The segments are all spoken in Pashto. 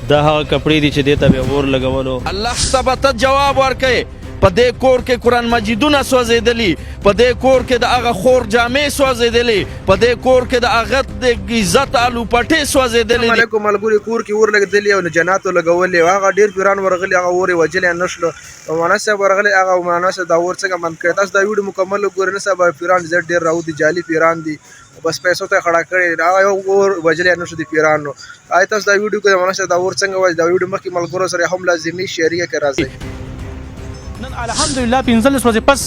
دا هغه کپړې دي چې دې ته به اور لګولو. الله ثبت جواب ورکړي په دې کور کې قرآن مجیدونه سوځېدلي، په دې کور کې د هغه خور جامې سوځېدلې، په دې کور کې د هغه د عزت الو پټې سوځېدلې. السلام علیکم ملګري، کور کې اور لګېدلي او جناتو لګولې، هغه ډېر پیران ورغلي، هغه اور یې وجلې نه شلو. مولانا صاحب ورغلی، هغه مولانا صاحب دا اور څنګه بند کړی. تاسو دا ویډیو مکمل وګورئ. نه صاحب پیران زیات ډېر راودي، جعلي پیران دي، بس پیسو ته خړه کړي، هغه یو اور وجلې نه شو د پیرانو. آی تاسو دا ویډیو کې مولانا صاحب دا اور څنګه وایي، دا ویډیو مخکې ملګرو سره هم لازمي شریعه کې راځي. نن الحمدلله 15 ورځې پس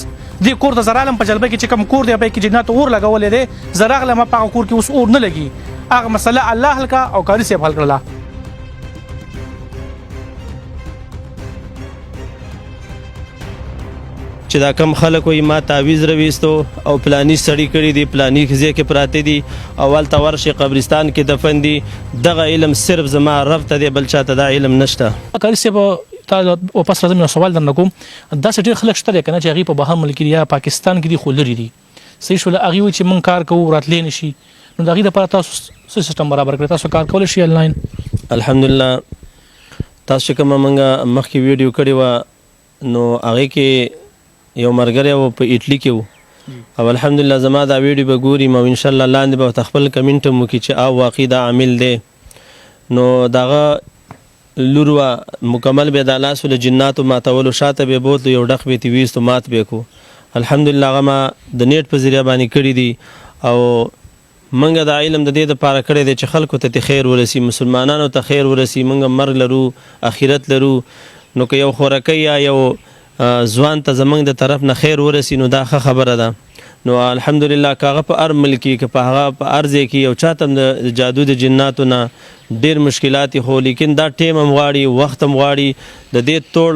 دې کور د زرالم په جلبه کې چې کوم کور دی په کې جنات اور لګولې دی، زراغله ما په کور کې اوس اور نه لګي. هغه مسله الله حل کا او کاری صاحب حل کړله. چې دا کم خلک وي ما تعویز رويستو او پلانی سړی کړي دي، پلانی ځای کې پراته دي، اول ته ورشي قبرستان کې دفن دي. دغه علم صرف زما رب ته دی، بل چاته دا علم نشته. کاری صاحب تا واپس راځم نو سوال درنه کوم. دا ډېر خلک شته کنه چې هغه په بهر ملک یا پاکستان کې دي خو لري دي صحیح شول، هغه وي چې مونږ کار کوو راتلې نشي، نو دغه لپاره تاسو سیستم برابر کړئ، تاسو کار کول شي آنلاین. الحمدلله تاسو کوم مونږه مخکې ویډیو کړی و، نو هغه کې یو مرګره و په ایټلی کې و، او الحمدلله زما دا ویډیو به ګوري او ان شاء الله لاندې به خپل کمنټ مو کې چې او واقعي دا عامل دی. نو دغه لوروا مکمل به د لاس ول جنات ماتولو شاته به بوت یو ډخ به تیويست مات به کو. الحمدلله غما د نیټ په ذریعہ باندې کړی دي، او منګه د علم د دې د پاره کړی دی چې خلکو ته خیر ورسی، مسلمانانو ته خیر ورسی، منګه مرګ لرو اخرت لرو. نو که یو خورکه یا یو ځوان ته زمنګ د طرف نه خیر ورسی نو دا ښه خبره ده. نو الحمدلله کاغه په ار ملکی که په هغه په ارزه کې یو چاته د جادو د جناتو نه ډیر مشکلات خو، لیکن دا ټیم هم غواړي، وخت هم غواړي، د دې توړ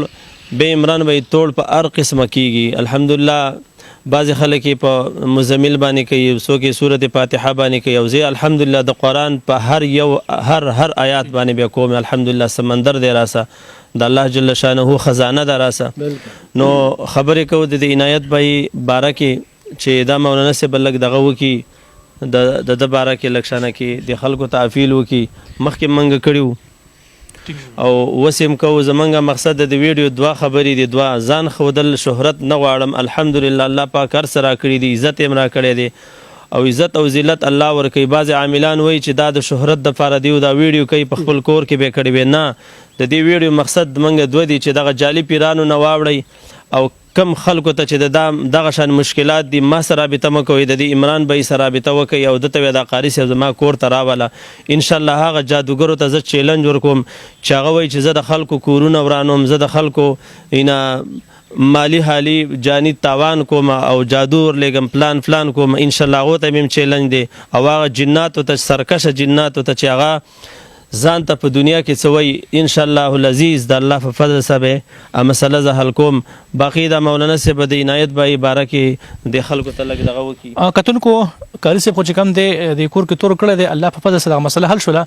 به عمران به توړ په ار قسمه کیږي. الحمدلله بعض خلک په مزمل باندې کوي، څوک سورۃ فاتحه باندې کوي، او زه الحمدلله د قرآن په هر یو هر آیات باندې به کوم. الحمدلله سمندر دی راسه، د الله جل شانه خزانه ده راسه. نو خبرې کو د عنایت بای باره کې چې دا مولانا سے بلګ دغه وکي د باره کې لکشانه کې د خلکو تعفیل وکي مخکې منګه کړیو، او وسیم کو زمنګ مقصد د ویډیو دوا خبرې دي، دوا ځان خودل شهرت نه غواړم. الحمدلله الله پاک هر سره کړی دي، عزت یې مرا کړی دي، او عزت او ذلت الله ورکوي. بعض عاملان وایي چې دا د شهرت د فار دی او دا ویډیو کوي په خپل کور کې به کړی وي. نه، د دې ویډیو مقصد منګه دوه دي چې دغه جعلي پیرانو نه واوړي، او کم خلکو ته چې دغه شان مشکلات دي ما سره رابطه مکوئ، د دې عمران بھائی سره رابطه وکړئ او دته د قاری صاحب زما کور ته راوله. ان شاء الله هغه جادوګرو ته زه چیلنج ورکوم چې هغه وایي چې زه د خلکو کورونه ورانوم، زه د خلکو مالی حالی جانی تاوان کوم او جادو ورلېږم پلان کوم. ان شاء الله هغه ته مې چیلنج دی، او هغه جناتو ته سرکشه جناتو ته چې هغه ځان ته په دنیا کې څوي، ان شاء الله العزیز د الله په فضل سره ا مسله زه حل کوم. باقی د مولانا سے بد عنایت به عبارت کې د خلکو ته لګ دغه وکي. کتونکو کاری صاحب خو چې کم دی د کور کې تور کړی دی، الله په فضل سره مسله حل شوله.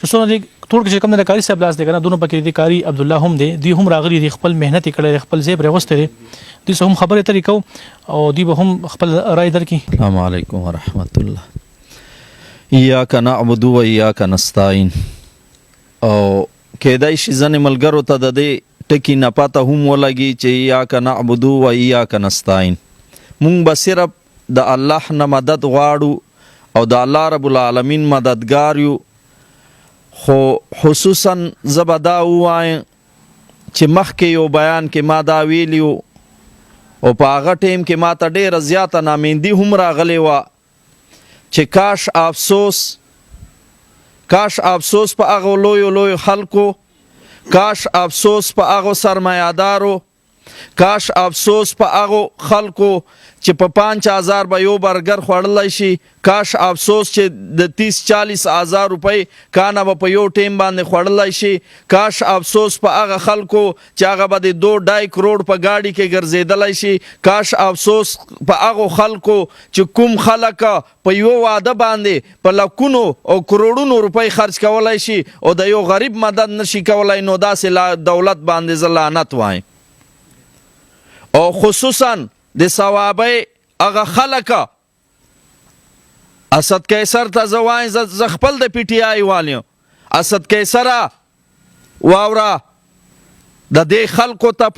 چې څونه دی تور کې چې کم د کاری صاحب لاس دی کنه، دونو پکې دی کاری عبد الله هم دی، دی هم راغلی دی، خپل مهنت کړی، خپل زیب راغسته دی، دوی هم خبره طریقو او دی به هم خپل رائے درکې. السلام علیکم ورحمت الله. ایاک نعبد و ایاک نستعین. او کېدای شي ځنې ملګرو ته د دې ټکي نه پاته هم ولګي چې ایاک نعبد و ایاک نستعین. مونږ به صرف د الله نه مدد غواړو او د الله رب العالمین مددګار یو. خو خصوصا زه به دا ووایم چې مخکې یو بیان کې ما دا ویلي و، او په هغه ټیم کې ما ته ډېره زیاته نامیندي هم راغلې وه چې کاش افسوس په هغه لویو خلکو، کاش افسوس په هغه سرمایه‌دارو، کاش افسوس په هغه خلکو چې په 5000 به یو برګر خوړلی شي، کاش افسوس چې د 30-40 هزار روپۍ کانه به په یو ټیم باندې خوړلی شي، کاش افسوس په هغه خلکو چې هغه به د 2.5 کروڑ په گاډي کې ګرځېدلی شي، کاش افسوس په هغه خلکو چې کوم خلک په یو واده باندې په لکونو او کروڑونو روپۍ خرج کولی شي او د یو غریب مدد نشي کولی، نو داسې دولت باندې زه لعنت وایم. او خصوصا د ثوابه هغه خلک اسد قیصر ته زه وایم، زه خپل د پی ټی آی والیم، اسد قیصره واوره د دې خلکو ته